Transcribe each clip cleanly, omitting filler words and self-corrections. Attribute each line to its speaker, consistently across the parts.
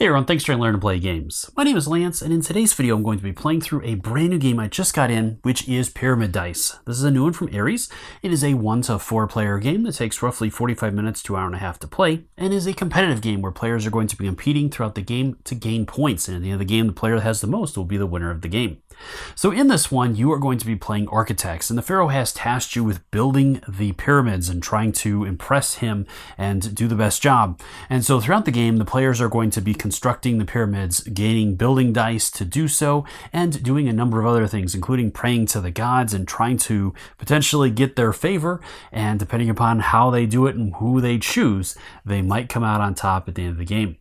Speaker 1: Hey everyone, thanks for learning to play games. My name is Lance, and in today's video I'm going to be playing through a brand new game I just got in, which is Pyramidice. This is a new one from Ares. It is a 1 to 4 player game that takes roughly 45 minutes to an hour and a half to play, and is a competitive game where players are going to be competing throughout the game to gain points, and at the end of the game the player that has the most will be the winner of the game. So in this one, you are going to be playing architects, and the Pharaoh has tasked you with building the pyramids and trying to impress him and do the best job. And so throughout the game, the players are going to be constructing the pyramids, gaining building dice to do so, and doing a number of other things, including praying to the gods and trying to potentially get their favor. And depending upon how they do it and who they choose, they might come out on top at the end of the game.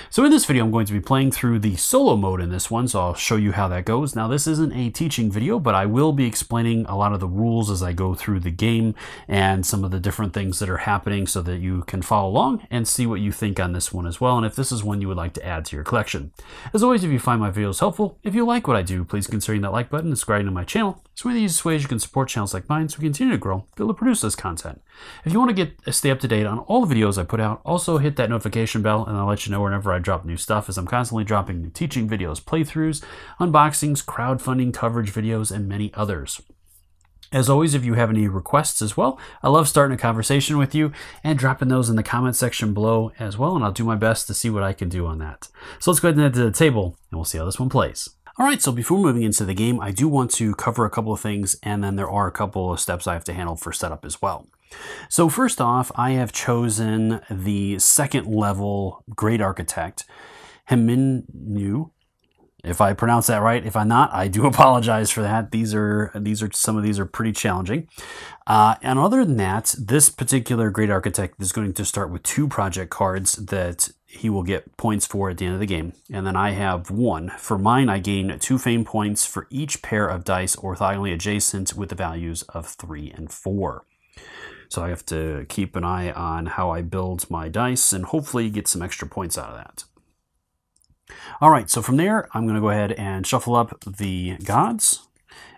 Speaker 1: So in this video, I'm going to be playing through the solo mode in this one, so I'll show you how that goes. Now, this isn't a teaching video, but I will be explaining a lot of the rules as I go through the game and some of the different things that are happening so that you can follow along and see what you think on this one as well, and if this is one you would like to add to your collection. As always, if you find my videos helpful, if you like what I do, please consider hitting that like button and subscribing to my channel. It's one of the easiest ways you can support channels like mine so we continue to grow, be able to produce this content. If you want to stay up to date on all the videos I put out, also hit that notification bell and I'll let you know whenever I drop new stuff, as I'm constantly dropping new teaching videos, playthroughs, unboxings, crowdfunding coverage videos, and many others. As always, if you have any requests as well, I love starting a conversation with you and dropping those in the comment section below as well, and I'll do my best to see what I can do on that. So let's go ahead and head to the table and we'll see how this one plays. Alright, so before moving into the game, I do want to cover a couple of things, and then there are a couple of steps I have to handle for setup as well. So first off, I have chosen the second level Great Architect, Heminu. If I pronounce that right, if I'm not, I do apologize for that. Some of these are pretty challenging. And other than that, this particular Great Architect is going to start with 2 project cards that he will get points for at the end of the game. And then I have 1. For mine, I gain 2 fame points for each pair of dice orthogonally adjacent with the values of 3 and 4. So I have to keep an eye on how I build my dice and hopefully get some extra points out of that. Alright, so from there, I'm going to go ahead and shuffle up the gods.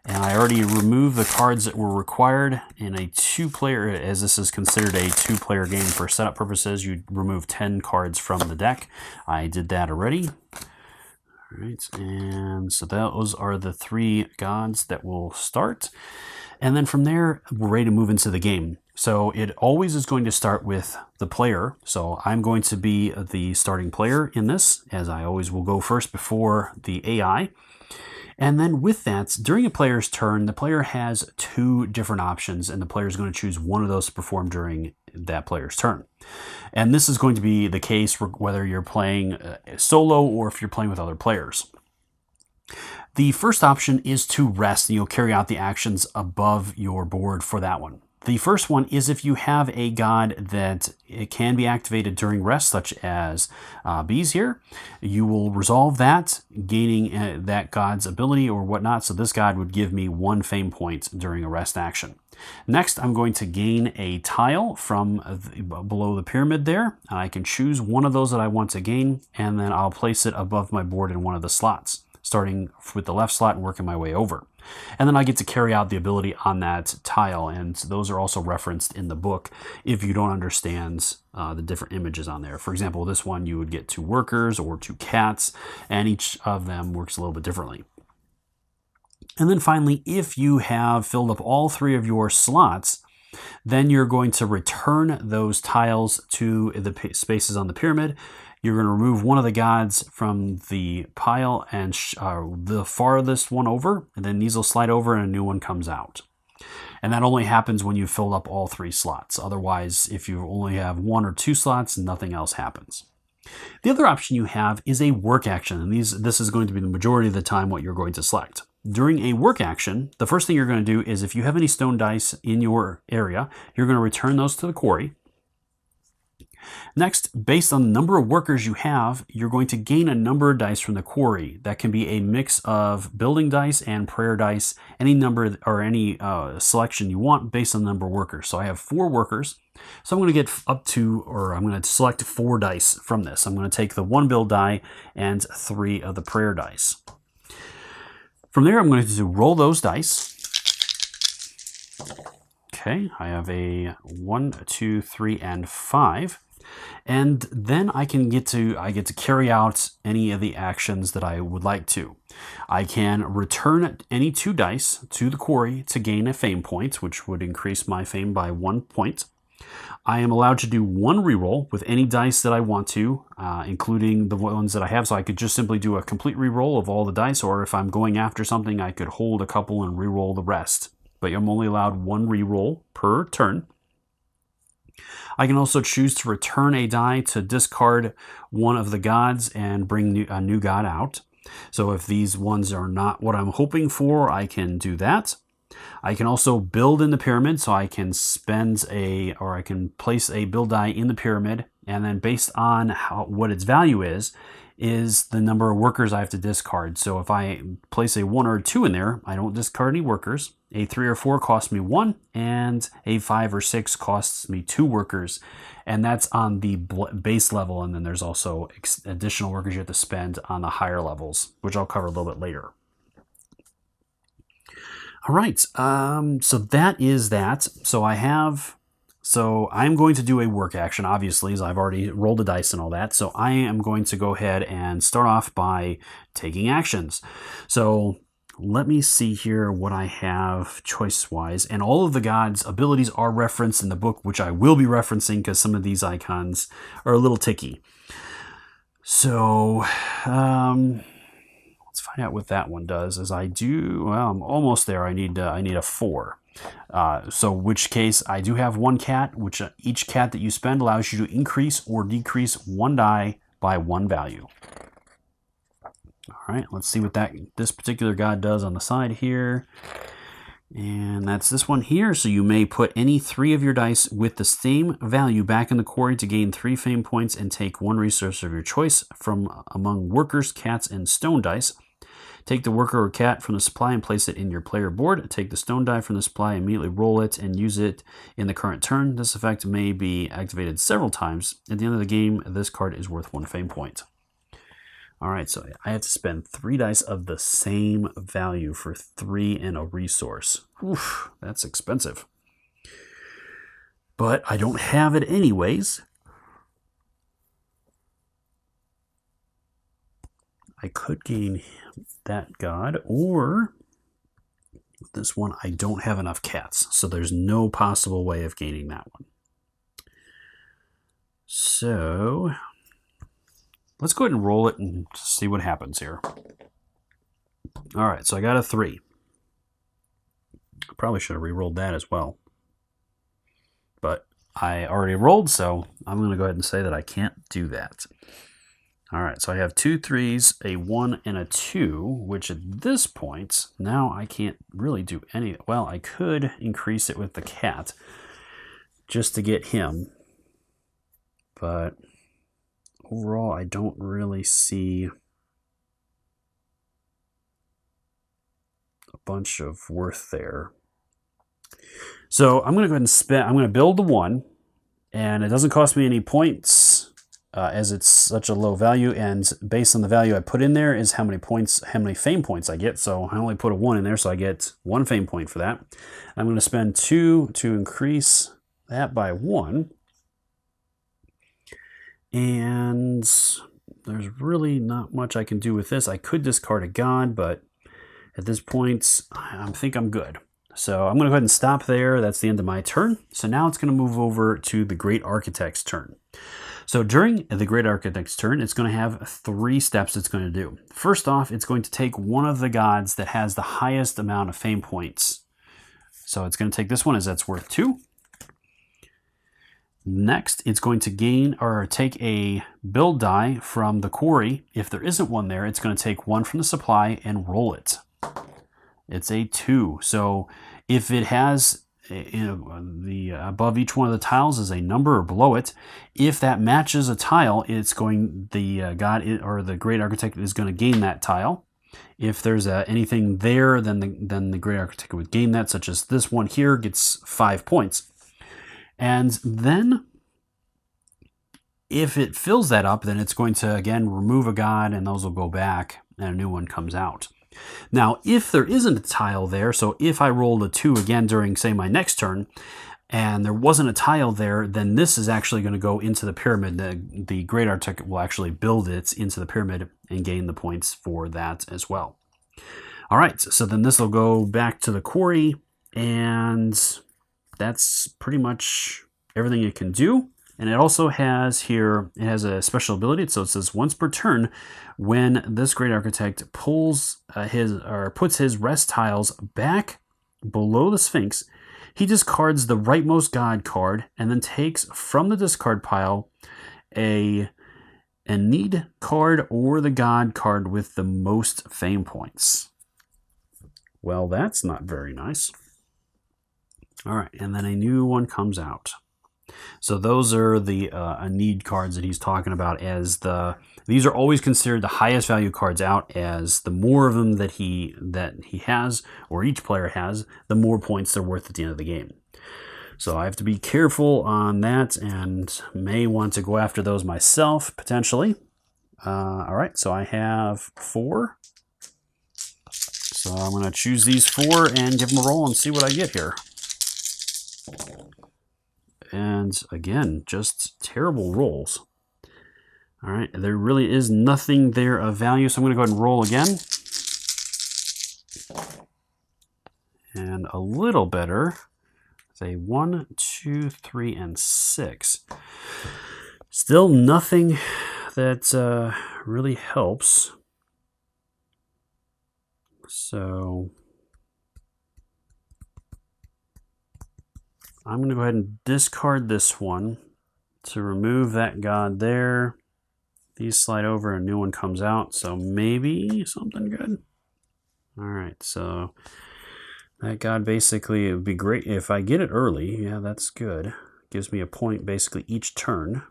Speaker 1: And I already removed the cards that were required in a 2-player, as this is considered a 2-player game for setup purposes. You remove 10 cards from the deck. I did that already. Alright, and so those are the 3 gods that will start. And then from there, we're ready to move into the game. So it always is going to start with the player. So I'm going to be the starting player in this, as I always will go first before the AI. And then with that, during a player's turn, the player has 2 different options, and the player is going to choose one of those to perform during that player's turn. And this is going to be the case whether you're playing solo or if you're playing with other players. The first option is to rest, and you'll carry out the actions above your board for that one. The first one is if you have a god that it can be activated during rest, such as bees here, you will resolve that, gaining that god's ability or whatnot. So this god would give me 1 fame point during a rest action. Next, I'm going to gain a tile from below the pyramid there. I can choose one of those that I want to gain, and then I'll place it above my board in one of the slots, starting with the left slot and working my way over. And then I get to carry out the ability on that tile, and those are also referenced in the book if you don't understand the different images on there. For example, this one you would get 2 workers or 2 cats, and each of them works a little bit differently. And then finally, if you have filled up all 3 of your slots, then you're going to return those tiles to the spaces on the pyramid. You're going to remove one of the gods from the pile and the farthest one over, and then these will slide over and a new one comes out. And that only happens when you fill up all 3 slots. Otherwise, if you only have 1 or 2 slots, nothing else happens. The other option you have is a work action, and this is going to be the majority of the time what you're going to select. During a work action, the first thing you're going to do is if you have any stone dice in your area, you're going to return those to the quarry. Next, based on the number of workers you have, you're going to gain a number of dice from the quarry. That can be a mix of building dice and prayer dice, any number or any selection you want based on the number of workers. So I have 4 workers, so I'm going to get up to, or I'm going to select 4 dice from this. I'm going to take the 1 build die and 3 of the prayer dice. From there, I'm going to roll those dice. Okay, I have a 1, 2, 3, and 5. And then I get to carry out any of the actions that I would like to. I can return any 2 dice to the quarry to gain a fame point, which would increase my fame by 1 point. I am allowed to do 1 reroll with any dice that I want to, including the ones that I have. So I could just simply do a complete reroll of all the dice, or if I'm going after something, I could hold a couple and reroll the rest. But I'm only allowed 1 reroll per turn. I can also choose to return a die to discard one of the gods and bring a new god out. So if these ones are not what I'm hoping for, I can do that. I can also build in the pyramid, so I can I can place a build die in the pyramid, and then based on what its value is the number of workers I have to discard. So if I place a 1 or a 2 in there, I don't discard any workers. A 3 or 4 costs me 1, and a 5 or 6 costs me 2 workers. And that's on the base level, and then there's also additional workers you have to spend on the higher levels, which I'll cover a little bit later. All right, so that is that. So I'm going to do a work action, obviously, as I've already rolled the dice and all that. So I am going to go ahead and start off by taking actions. So let me see here what I have choice-wise. And all of the gods' abilities are referenced in the book, which I will be referencing because some of these icons are a little ticky. So let's find out what that one does. As I do, well, I'm almost there. I need a 4. So which case I do have 1 cat, which each cat that you spend allows you to increase or decrease 1 die by 1 value. All right, let's see what this particular god does on the side here. And that's this one here. So you may put any 3 of your dice with the same value back in the quarry to gain 3 fame points and take 1 resource of your choice from among workers, cats, and stone dice. Take the worker or cat from the supply and place it in your player board. Take the stone die from the supply, immediately roll it, and use it in the current turn. This effect may be activated several times. At the end of the game, this card is worth 1 fame point. All right, so I have to spend 3 dice of the same value for 3 in a resource. Oof, that's expensive. But I don't have it anyways. I could gain that god, or this one, I don't have enough cats, so there's no possible way of gaining that one. So let's go ahead and roll it and see what happens here. All right, so I got a 3. I probably should have re-rolled that as well, but I already rolled, so I'm going to go ahead and say that I can't do that. All right, so I have 2 3s, a 1, and a 2, which at this point, now I can't really do any. Well, I could increase it with the cat just to get him, but overall, I don't really see a bunch of worth there. So I'm going to go ahead and I'm going to build the 1, and it doesn't cost me any points. As it's such a low value, and based on the value I put in there is how many fame points I get. So I only put a 1 in there, so I get 1 fame point for that. I'm going to spend 2 to increase that by 1. And there's really not much I can do with this. I could discard a god, but at this point, I think I'm good. So I'm going to go ahead and stop there. That's the end of my turn. So now it's going to move over to the Great Architect's turn. So during the Great Architect's turn, it's going to have 3 steps it's going to do. First off, it's going to take one of the gods that has the highest amount of fame points. So it's going to take this one as that's worth 2. Next, it's going to take a build die from the quarry. If there isn't one there, it's going to take 1 from the supply and roll it. It's a 2. So if it has above each one of the tiles is a number or below it. If that matches a tile, the Great Architect is going to gain that tile. If there's anything there, then the Great Architect would gain that, such as this one here gets 5 points. And then if it fills that up, then it's going to again remove a god, and those will go back and a new one comes out. Now, if there isn't a tile there, so if I rolled a 2 again during, say, my next turn, and there wasn't a tile there, then this is actually going to go into the pyramid. The Great Architect will actually build it into the pyramid and gain the points for that as well. All right, so then this will go back to the quarry, and that's pretty much everything it can do. And it also has here, it has a special ability. So it says once per turn, when this Great Architect puts his rest tiles back below the Sphinx, he discards the rightmost god card and then takes from the discard pile a need card or the god card with the most fame points. Well, that's not very nice. All right, and then a new one comes out. So those are the need cards that he's talking about as these are always considered the highest value cards out, as the more of them that he has, or each player has, the more points they're worth at the end of the game. So I have to be careful on that and may want to go after those myself, potentially. All right, so I have 4. So I'm going to choose these 4 and give them a roll and see what I get here. And again, just terrible rolls. All right, there really is nothing there of value, so I'm going to go ahead and roll again. And a little better. Say 1, 2, 3, and 6. Still nothing that really helps. So I'm going to go ahead and discard this one to remove that god there. These slide over, a new one comes out, so maybe something good. All right, so that god basically, it would be great if I get it early. Yeah, that's good. Gives me a point basically each turn.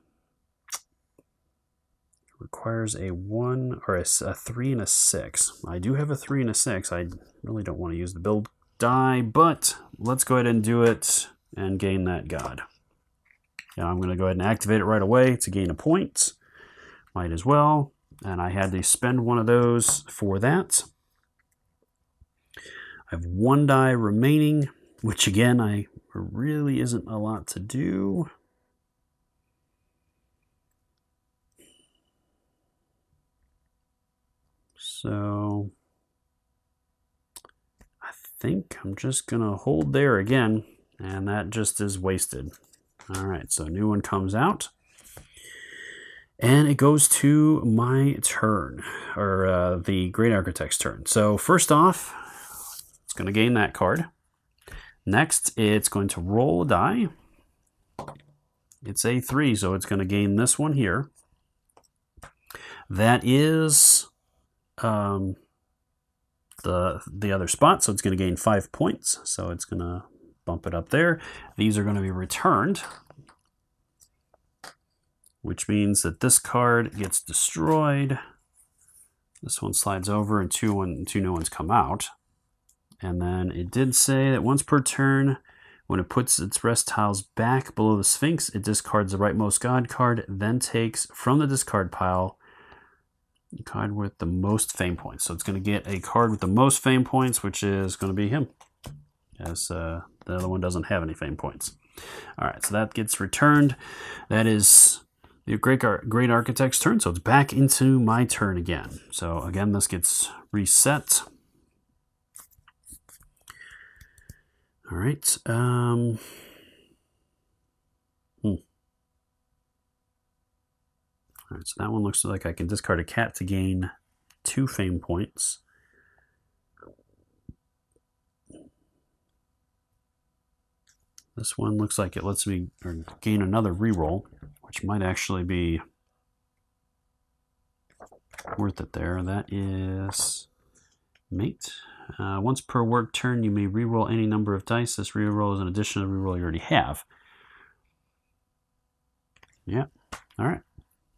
Speaker 1: Requires a 1 or a 3 and a 6. I do have a 3 and a 6. I really don't want to use the build die, but let's go ahead and do it and gain that god. Now I'm going to go ahead and activate it right away to gain a point. Might as well. And I had to spend one of those for that. I have 1 die remaining, which again, really isn't a lot to do. So I think I'm just going to hold there again, and that just is wasted. All right, so a new one comes out. And it goes to my turn, or the Great Architect's turn. So first off, it's going to gain that card. Next, it's going to roll a die. It's a 3, so it's going to gain this one here. That is the other spot, so it's going to gain 5 points. So it's going to bump it up there. These are going to be returned, which means that this card gets destroyed. This one slides over and two new ones come out. And then it did say that once per turn, when it puts its rest tiles back below the Sphinx, it discards the rightmost god card, then takes from the discard pile the card with the most fame points. So it's going to get a card with the most fame points, which is going to be him, as the other one doesn't have any fame points. All right, so that gets returned. That is the Great Architect's turn, so it's back into my turn again. So again, this gets reset. All right. All right, so that one looks like I can discard a cat to gain 2 fame points. This one looks like it lets me gain another reroll, which might actually be worth it there. That is mate. Once per work turn, you may reroll any number of dice. This reroll is an addition to the reroll you already have. Yeah. All right.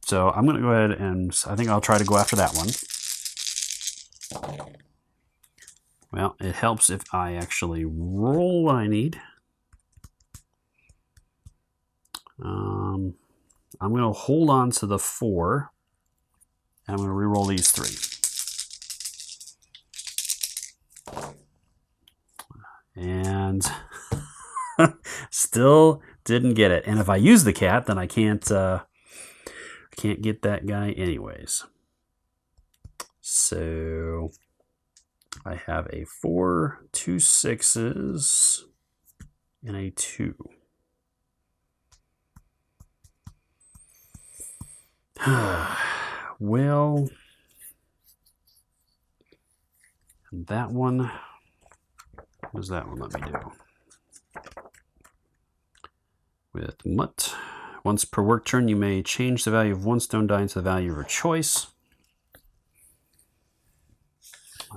Speaker 1: So I'm going to go ahead and I think I'll try to go after that one. Well, it helps if I actually roll what I need. I'm going to hold on to the 4, and I'm going to reroll these 3. And Still didn't get it. And if I use the cat, then I can't get that guy anyways. So I have a 4, 2 6s, and a 2. Well, that one, what does that one let me do? With Mutt, once per work turn, you may change the value of one stone die into the value of your choice.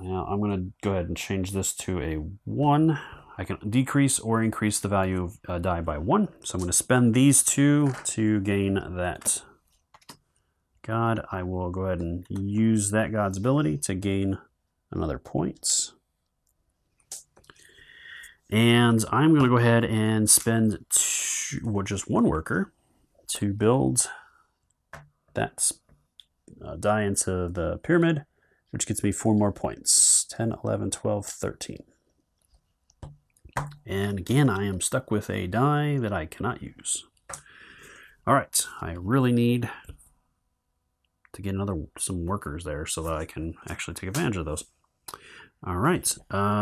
Speaker 1: Now I'm going to go ahead and change this to a 1. I can decrease or increase the value of a die by 1. So I'm going to spend these 2 to gain that god. I will go ahead and use that god's ability to gain another point. And I'm going to go ahead and spend just 1 worker to build that die into the pyramid, which gets me 4 more points. 10, 11, 12, 13. And again, I am stuck with a die that I cannot use. All right, I really need to get some workers there so that I can actually take advantage of those. All right,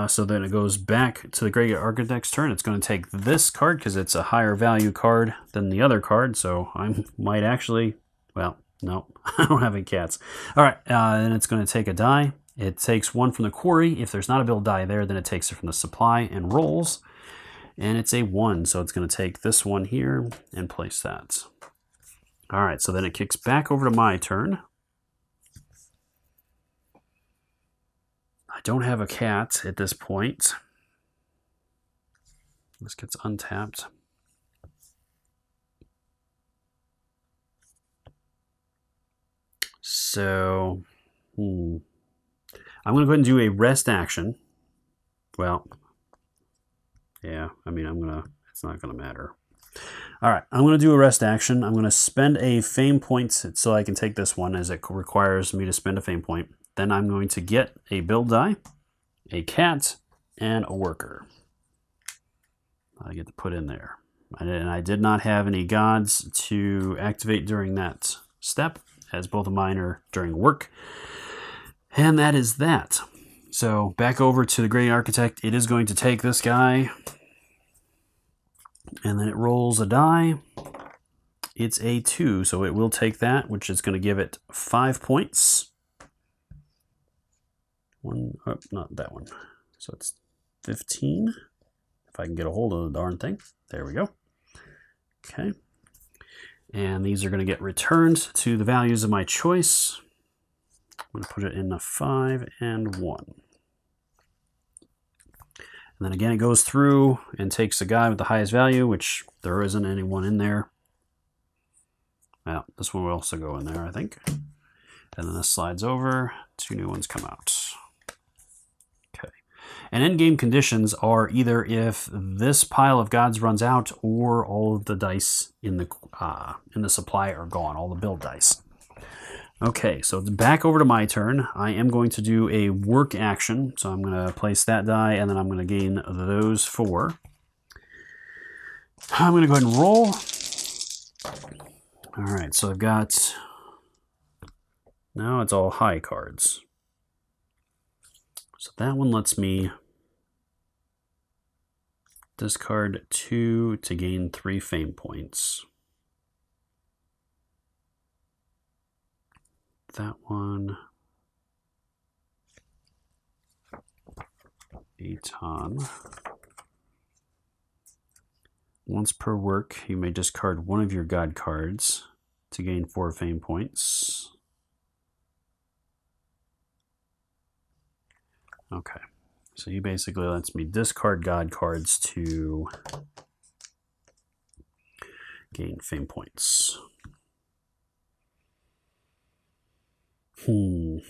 Speaker 1: so then it goes back to the Great Architect's turn. It's going to take this card because it's a higher value card than the other card, so I might actually, well, no, I don't have any cats. All right, then it's going to take a die. It takes 1 from the quarry. If there's not a build die there, then it takes it from the supply and rolls, and it's a 1, so it's going to take this one here and place that. All right, so then it kicks back over to my turn. I don't have a cat at this point. This gets untapped. So, I'm going to go ahead and do a rest action. Well, yeah, I mean, it's not going to matter. All right, I'm going to do a rest action. I'm going to spend a fame point so I can take this one, as it requires me to spend a fame point. Then I'm going to get a build die, a cat, and a worker. I get to put in there. And I did not have any gods to activate during that step, as both of mine are during work. And that is that. So back over to the Great Architect. It is going to take this guy, and then it rolls a die. It's a 2, so it will take that, which is going to give it 5 points. Not that one. So it's 15. If I can get a hold of the darn thing. There we go. Okay. And these are going to get returned to the values of my choice. I'm going to put it in a 5 and 1. And then again, it goes through and takes the guy with the highest value, which there isn't anyone in there. Well, this one will also go in there, I think. And then this slides over. 2 new ones come out. Okay. And endgame conditions are either if this pile of gods runs out, or all of the dice in the supply are gone, all the build dice. Okay, so it's back over to my turn. I am going to do a work action, so I'm going to place that die, and then I'm going to gain those 4. I'm going to go ahead and roll. All right, so I've got, now it's all high cards. So that one lets me discard 2 to gain 3 fame points. That one, a ton. Once per work, you may discard 1 of your god cards to gain 4 fame points. Okay, so he basically lets me discard god cards to gain fame points. Well,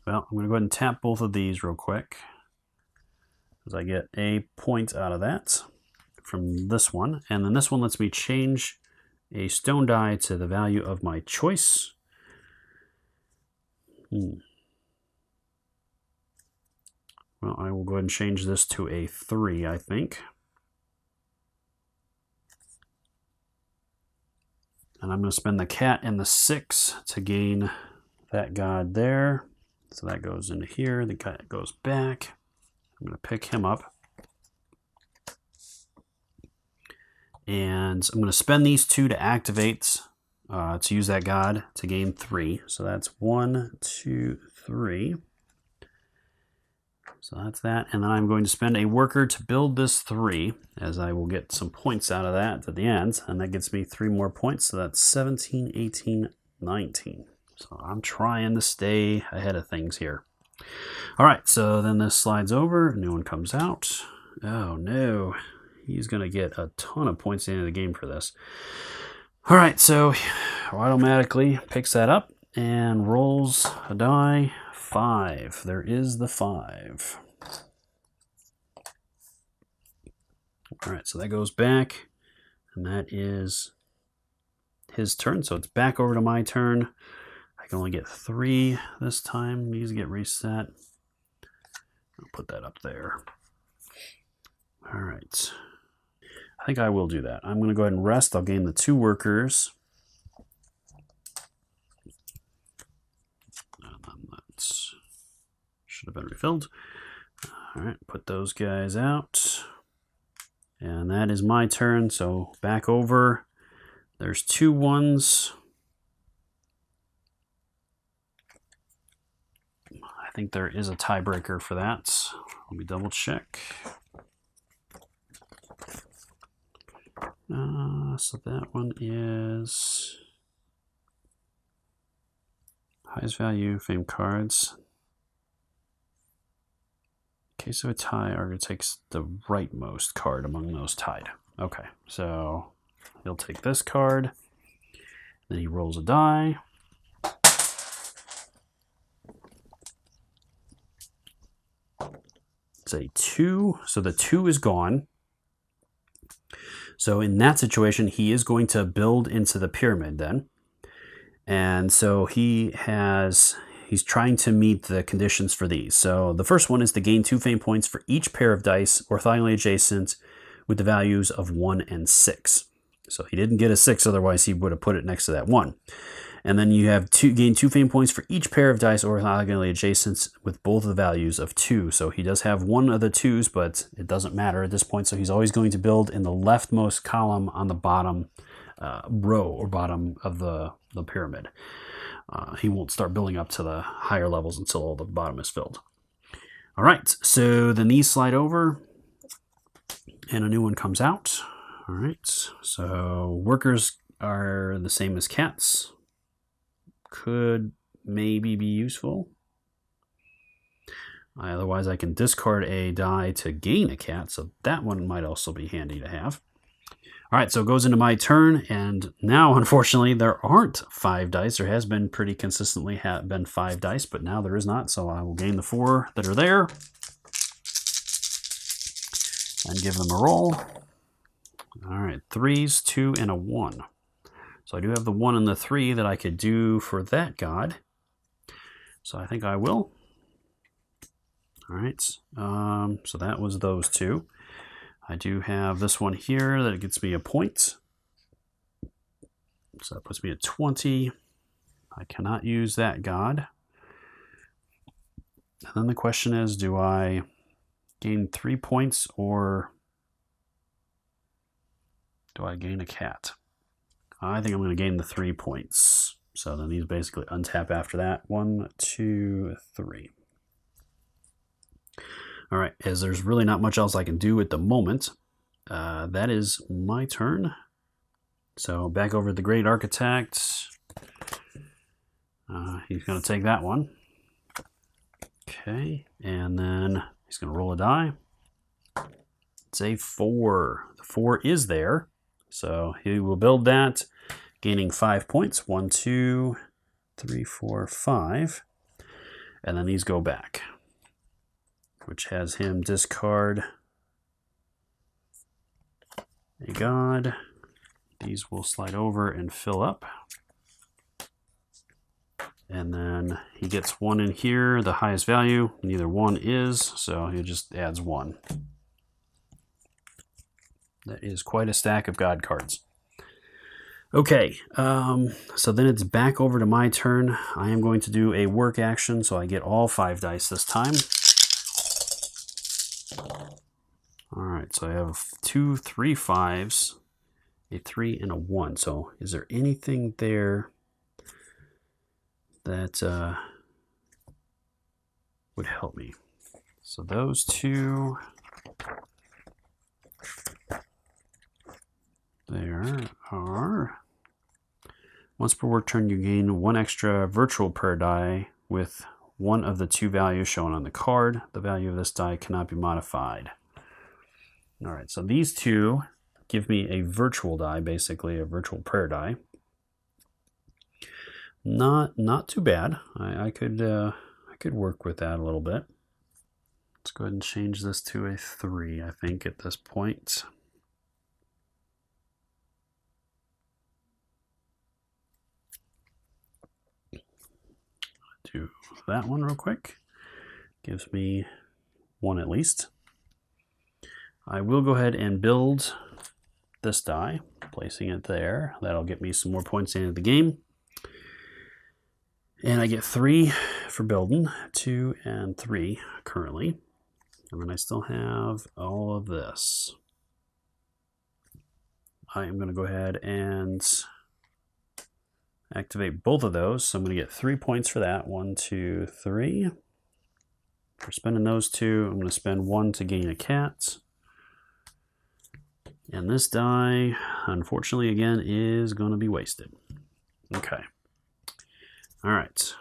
Speaker 1: I'm going to go ahead and tap both of these real quick, because I get a point out of that from this one. And then this one lets me change a stone die to the value of my choice. Well, I will go ahead and change this to a 3, I think. And I'm going to spend the cat and the 6 to gain that god there. So that goes into here. The cat goes back. I'm going to pick him up. And I'm going to spend these 2 to activate, to use that god to gain 3. So that's 1, 2, 3. So that's that. And then I'm going to spend a worker to build this 3, as I will get some points out of that at the end. And that gets me 3 more points. So that's 17, 18, 19. So I'm trying to stay ahead of things here. All right, so then this slides over. A new one comes out. Oh, no. He's going to get a ton of points at the end of the game for this. All right, so automatically picks that up and rolls a die. 5. There is the 5. All right, so that goes back, and that is his turn. So it's back over to my turn. I can only get 3 this time. Needs to get reset. I'll put that up there. All right. I think I will do that. I'm going to go ahead and rest. I'll gain the 2 workers. Should have been refilled. All right, put those guys out. And that is my turn, so back over. There's 2 ones. I think there is a tiebreaker for that. Let me double check. So that one is highest value fame cards. In case of a tie, Argo takes the rightmost card among those tied. Okay, so he'll take this card. Then he rolls a die. It's a 2, so the 2 is gone. So in that situation, he is going to build into the pyramid then. And so he's trying to meet the conditions for these. So the first one is to gain 2 fame points for each pair of dice orthogonally adjacent with the values of 1 and 6. So he didn't get a 6, otherwise he would have put it next to that 1. And then you have gain 2 fame points for each pair of dice orthogonally adjacent with both of the values of 2. So he does have one of the 2s, but it doesn't matter at this point. So he's always going to build in the leftmost column on the bottom row or bottom of the pyramid. He won't start building up to the higher levels until all the bottom is filled. All right, so then these slide over and a new one comes out. All right, so workers are the same as cats. Could maybe be useful. Otherwise, I can discard a die to gain a cat, so that one might also be handy to have. All right, so it goes into my turn, and now, unfortunately, there aren't 5 dice. There has been pretty consistently been 5 dice, but now there is not, so I will gain the 4 that are there and give them a roll. All right, 3s, 2, and a 1. So I do have the 1 and the 3 that I could do for that god. So I think I will. All right, so that was those 2. I do have this one here that gets me a point. So that puts me at 20. I cannot use that god. And then the question is, do I gain 3 points or do I gain a cat? I think I'm going to gain the 3 points. So then these basically untap after that. 1, 2, 3. All right, as there's really not much else I can do at the moment, that is my turn. So back over to the Great Architect. He's going to take that one. Okay, and then he's going to roll a die. It's a 4. The 4 is there, so he will build that, gaining 5 points. 1, 2, 3, 4, 5. And then these go back, which has him discard a god. These will slide over and fill up. And then he gets 1 in here, the highest value. Neither 1 is, so he just adds 1. That is quite a stack of God cards. Okay, so then it's back over to my turn. I am going to do a work action, so I get all 5 dice this time. All right, so I have 2, 3 5s, a 3, and a 1. So is there anything there that would help me? So those 2 there are. Once per work turn, you gain 1 extra virtual prayer die with 1 of the 2 values shown on the card. The value of this die cannot be modified. All right, so these 2 give me a virtual die, basically a virtual prayer die. Not too bad. I could work with that a little bit. Let's go ahead and change this to a 3, I think, at this point. Do that one real quick. Gives me 1 at least. I will go ahead and build this die, placing it there. That'll get me some more points into the game. And I get 3 for building, 2 and 3 currently. And then I still have all of this. I am going to go ahead and activate both of those. So I'm going to get 3 points for that. 1, 2, 3. For spending those 2, I'm going to spend 1 to gain a cat. And this die, unfortunately, again, is going to be wasted. Okay. All right.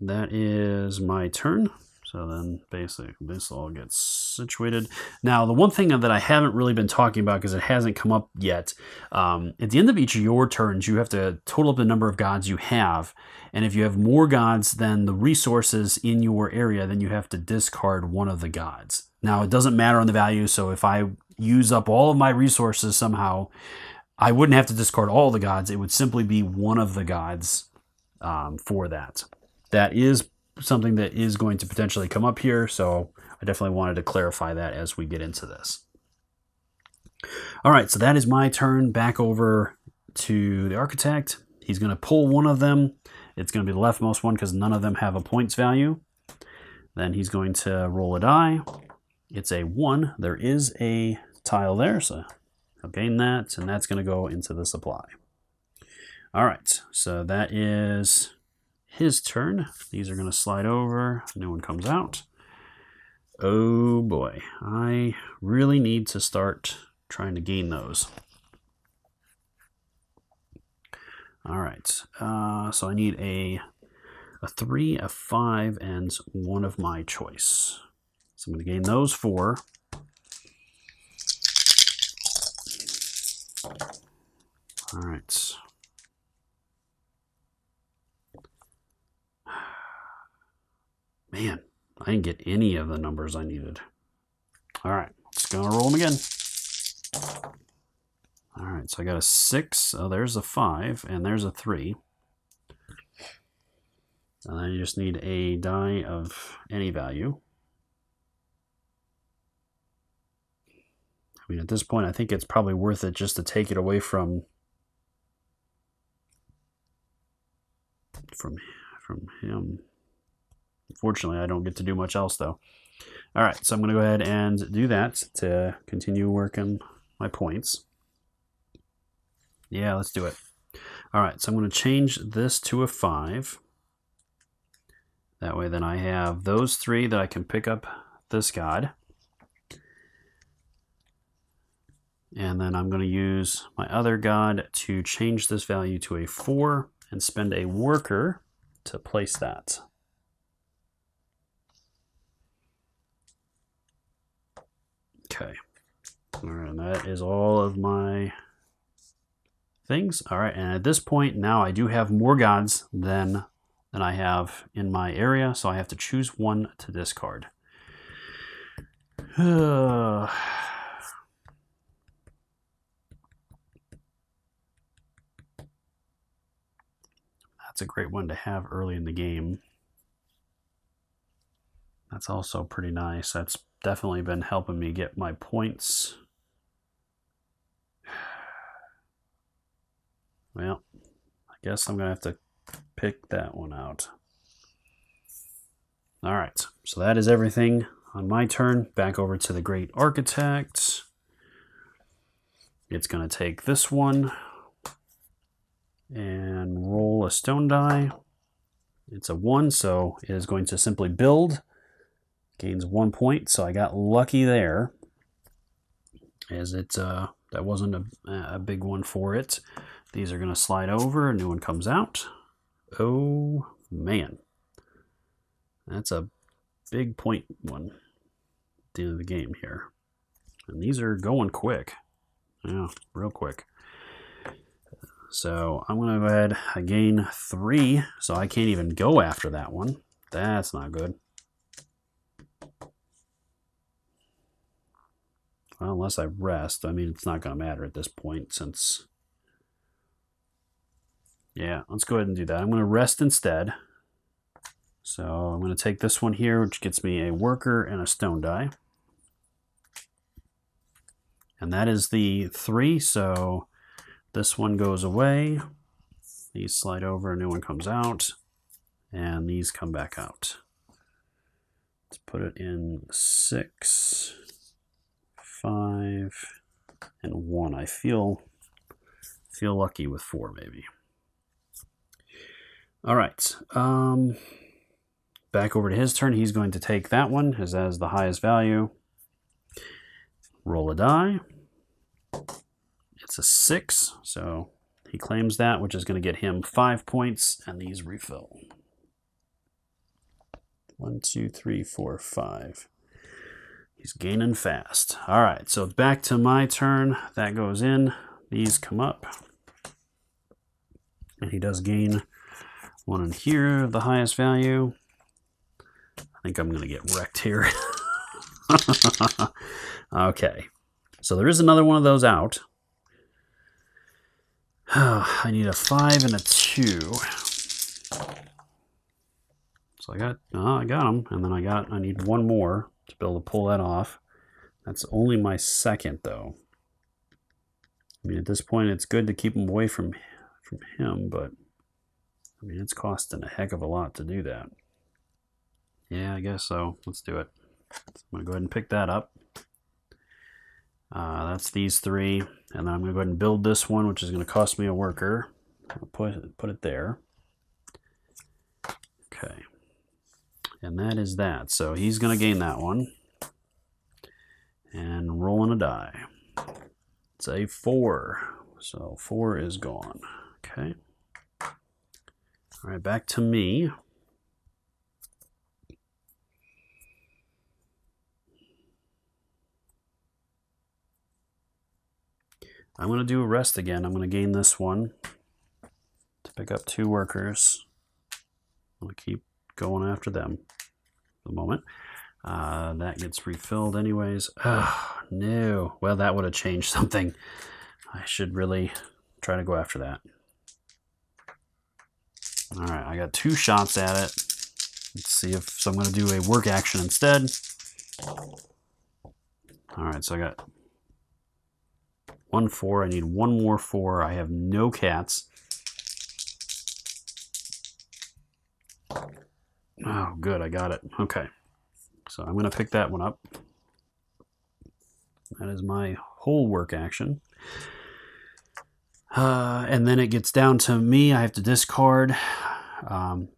Speaker 1: That is my turn. So then basically this all gets situated. Now, the one thing that I haven't really been talking about because it hasn't come up yet, at the end of each of your turns, you have to total up the number of gods you have. And if you have more gods than the resources in your area, then you have to discard one of the gods. Now, it doesn't matter on the value. So if I use up all of my resources somehow, I wouldn't have to discard all the gods. It would simply be one of the gods for that. That is something that is going to potentially come up here, so I definitely wanted to clarify that as we get into this. All right, so that is my turn. Back over to the architect. He's going to pull one of them. It's going to be the leftmost one because none of them have a points value. Then he's going to roll a die. It's a 1. There is a tile there, so I'll gain that, and that's going to go into the supply. All right, so that is his turn. These are going to slide over. New one comes out. Oh boy, I really need to start trying to gain those. All right, so I need a 3, a 5, and 1 of my choice. So I'm going to gain those 4. All right. Man, I didn't get any of the numbers I needed. All right, just gonna roll them again. All right, so I got a 6. Oh, there's a 5, and there's a 3. And then you just need a die of any value. I mean, at this point, I think it's probably worth it just to take it away from him. Unfortunately, I don't get to do much else, though. All right, so I'm going to go ahead and do that to continue working my points. Yeah, let's do it. All right, so I'm going to change this to a 5. That way, then I have those 3 that I can pick up this god. And then I'm going to use my other god to change this value to a 4 and spend a worker to place that. Okay. All right, and that is all of my things. All right, and at this point now I do have more gods than I have in my area, so I have to choose 1 to discard. That's That's a great one to have early in the game. That's also pretty nice. That's definitely been helping me get my points. Well, I guess I'm going to have to pick that one out. All right, so that is everything on my turn. Back over to the Great Architect. It's going to take this one and roll a stone die. It's a 1, so it is going to simply build. Gains 1 point, so I got lucky there. As it that wasn't a big one for it. These are going to slide over. A new one comes out. Oh, man. That's a big point one at the end of the game here. And these are going quick. Yeah, real quick. So I'm going to go ahead. I gain 3, so I can't even go after that one. That's not good. Well, unless I rest. I mean, it's not going to matter at this point since... Yeah, let's go ahead and do that. I'm going to rest instead. So I'm going to take this one here, which gets me a worker and a stone die. And that is the 3, so this one goes away. These slide over, a new one comes out. And these come back out. Let's put it in 6, 5, and 1. I feel lucky with 4, maybe. All right. Back over to his turn. He's going to take that one as that is the highest value. Roll a die. It's a 6, so he claims that, which is going to get him 5 points, and these refill. 1, 2, 3, 4, 5. He's gaining fast. All right, so back to my turn. That goes in. These come up. And he does gain one in here, the highest value. I think I'm going to get wrecked here. Okay, so there is another one of those out. I need a 5 and a 2. So I got them, and then I need one more to be able to pull that off. That's only my second, though. I mean, at this point, it's good to keep him away from him, but I mean, it's costing a heck of a lot to do that. Yeah, I guess so. Let's do it. So I'm going to go ahead and pick that up. That's these 3, and then I'm going to go ahead and build this one, which is going to cost me a worker. I'll put it there. Okay. And that is that. So he's going to gain that one. And rolling a die. It's a 4. So 4 is gone. Okay. All right, back to me. I'm going to do a rest again. I'm going to gain this one to pick up 2 workers. I'm going to keep going after them for the moment. That gets refilled anyways. Oh, no. Well, that would have changed something. I should really try to go after that. All right, I got 2 shots at it. Let's see if I'm going to do a work action instead. All right, so I got 1 4. I need 1 more 4. I have no cats. Oh, good. I got it. Okay. So I'm going to pick that one up. That is my whole work action. And then it gets down to me. I have to discard.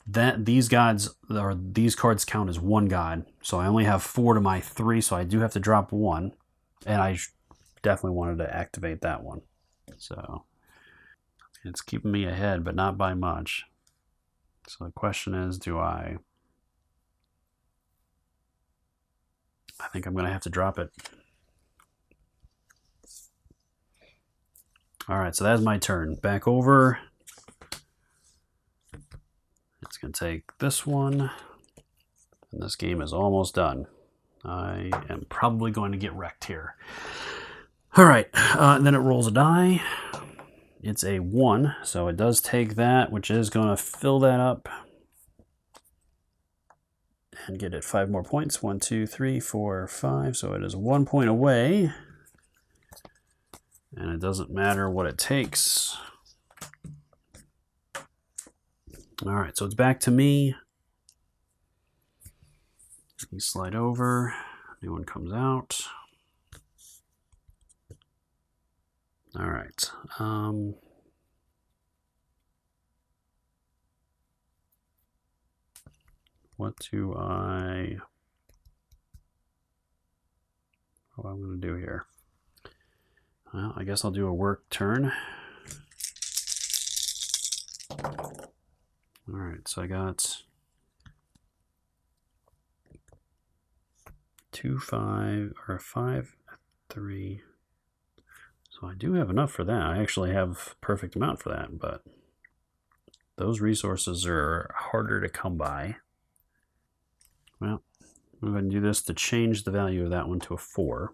Speaker 1: These cards count as 1 god. So I only have 4 to my 3, so I do have to drop 1. And I definitely wanted to activate that one. So it's keeping me ahead, but not by much. So the question is, I think I'm going to have to drop it. All right, so that's my turn. Back over. It's going to take this one. And this game is almost done. I am probably going to get wrecked here. All right, then it rolls a die. it's a 1, so it does take that, which is going to fill that up and get it 5 more points. 1, 2, 3, 4, 5. So it is 1 point away, and it doesn't matter what it takes. All right, so it's back to me. You slide over, new one comes out. All right. What do I'm going to do here? Well, I guess I'll do a work turn. All right, so I got 2, 5, or 5, 3. So I do have enough for that. I actually have perfect amount for that, but those resources are harder to come by. Well, I'm going to do this to change the value of that one to a 4.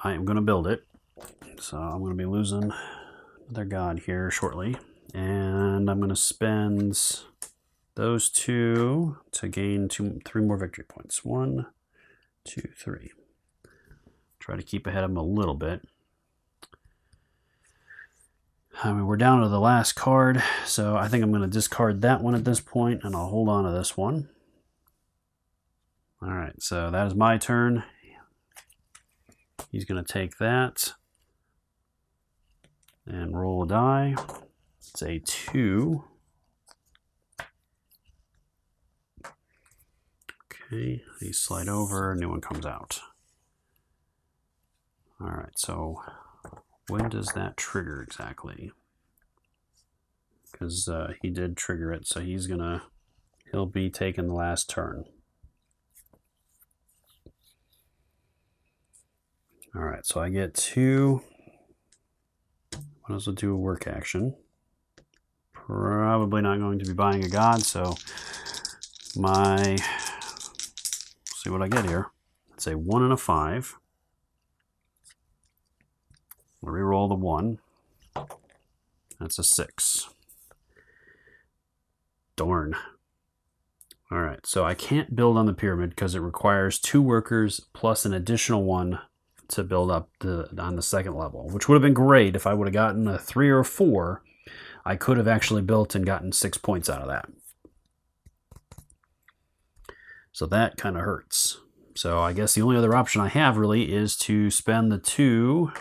Speaker 1: I am going to build it. So I'm going to be losing another god here shortly. And I'm going to spend those 2 to gain 3 more victory points. 1, 2, 3. Try to keep ahead of them a little bit. I mean, we're down to the last card, so I think I'm going to discard that one at this point, and I'll hold on to this one. All right, so that is my turn. He's going to take that and roll a die. It's a 2. Okay, these slide over, new one comes out. All right, so when does that trigger exactly? Because he did trigger it, so he'll be taking the last turn. All right, so I get 2. Might as well do a work action. Probably not going to be buying a god, so see what I get here. It's a 1 and a 5. I'll reroll the 1. That's a 6. Darn. All right, so I can't build on the pyramid because it requires 2 workers plus an additional 1 to build up on the second level, which would have been great if I would have gotten a 3 or a 4. I could have actually built and gotten 6 points out of that. So that kind of hurts. So I guess the only other option I have really is to spend the 2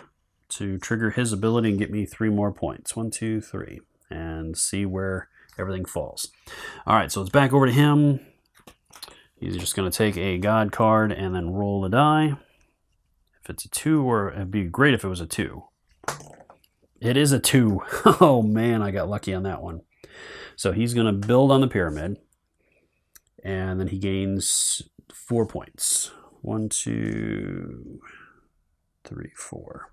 Speaker 1: to trigger his ability and get me 3 more points. 1, 2, 3. And see where everything falls. All right, so it's back over to him. He's just going to take a god card and then roll a die. If it's a 2, or it'd be great if it was a 2. It is a 2. Oh man, I got lucky on that one. So he's going to build on the pyramid. And then he gains 4 points. 1, 2, 3, 4.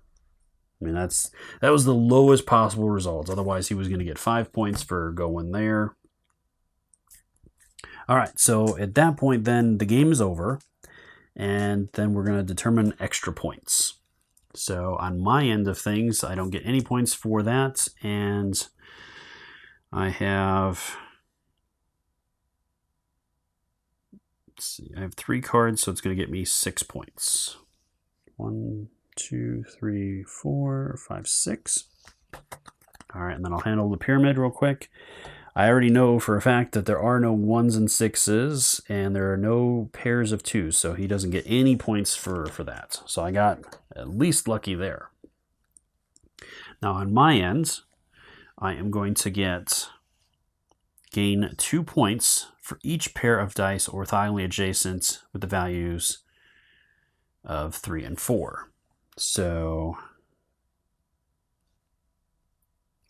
Speaker 1: I mean, that was the lowest possible result. Otherwise, he was going to get 5 points for going there. All right, so at that point, then the game is over. And then we're going to determine extra points. So on my end of things, I don't get any points for that. And I have... Let's see, I have 3 cards, so it's going to get me 6 points. 1, 2, 3, 4, 5, 6. All right, and then I'll handle the pyramid real quick. I already know for a fact that there are no 1s and 6s, and there are no pairs of 2s, so he doesn't get any points for that. So I got at least lucky there. Now on my end, I am going to gain 2 points for each pair of dice orthogonally adjacent with the values of 3 and 4. So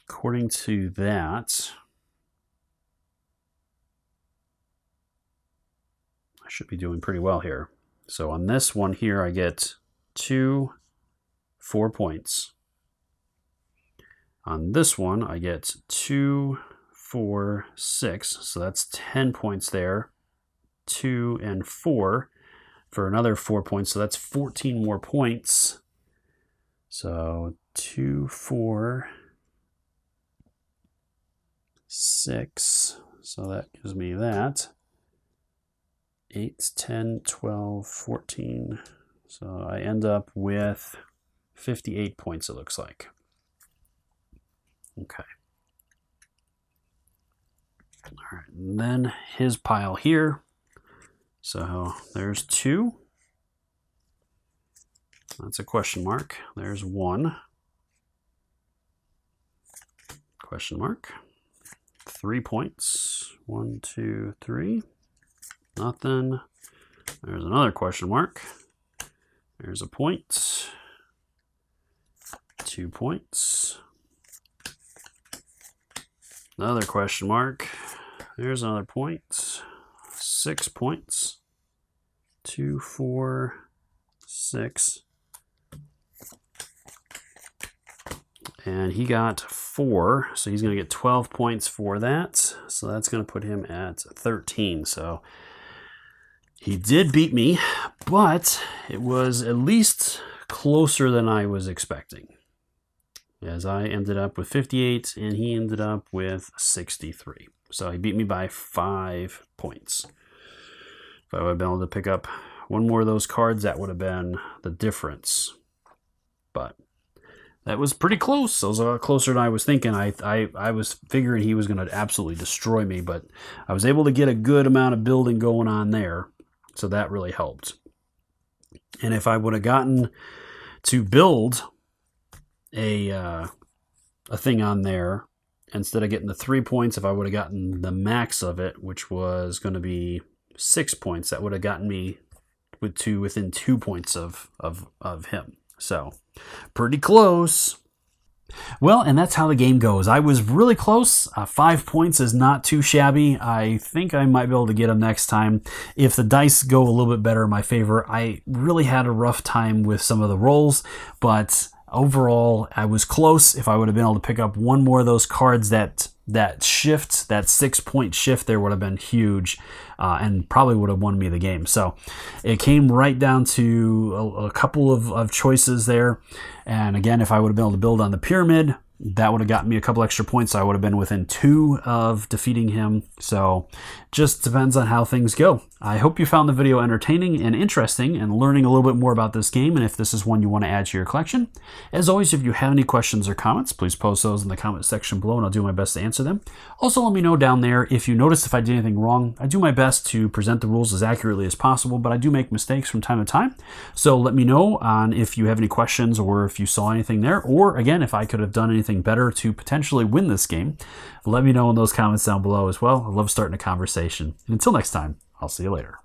Speaker 1: according to that, I should be doing pretty well here. So on this one here, I get 2 4 points. On this one, I get 2, 4, 6. So that's 10 points there. 2 and 4 for another 4 points. So that's 14 more points. So 2, 4, 6. So that gives me that. 8, 10, 12, 14. So I end up with 58 points, it looks like. Okay. All right, and then his pile here. So there's 2. That's a question mark. There's 1. Question mark. 3 points. 1, 2, 3. Nothing. There's another question mark. There's a point. 2 points. Another question mark. There's another point. 6 points. 2, 4, 6. And he got 4, so he's going to get 12 points for that. So that's going to put him at 13. So he did beat me, but it was at least closer than I was expecting, as I ended up with 58 and he ended up with 63. So he beat me by 5 points. If I would have been able to pick up one more of those cards, that would have been the difference. But that was pretty close. It was a lot closer than I was thinking. I was figuring he was going to absolutely destroy me, but I was able to get a good amount of building going on there. So that really helped. And if I would have gotten to build a thing on there, instead of getting the 3 points, if I would have gotten the max of it, which was going to be 6 points, that would have gotten me within 2 points of him. So pretty close. Well, and that's how the game goes. I was really close. 5 points is not too shabby. I think I might be able to get him next time if the dice go a little bit better in my favor. I really had a rough time with some of the rolls, but overall, I was close. If I would have been able to pick up one more of those cards, that shift, that 6-point shift there would have been huge, and probably would have won me the game. So it came right down to a couple of choices there. And again, if I would have been able to build on the pyramid, that would have gotten me a couple extra points. So I would have been within 2 of defeating him. So just depends on how things go. I hope you found the video entertaining and interesting and learning a little bit more about this game, and if this is one you want to add to your collection. As always, if you have any questions or comments, please post those in the comment section below and I'll do my best to answer them. Also, let me know down there if you notice if I did anything wrong. I do my best to present the rules as accurately as possible, but I do make mistakes from time to time. So let me know on if you have any questions or if you saw anything there, or again, if I could have done anything better to potentially win this game. Let me know in those comments down below as well. I love starting a conversation. And until next time, I'll see you later.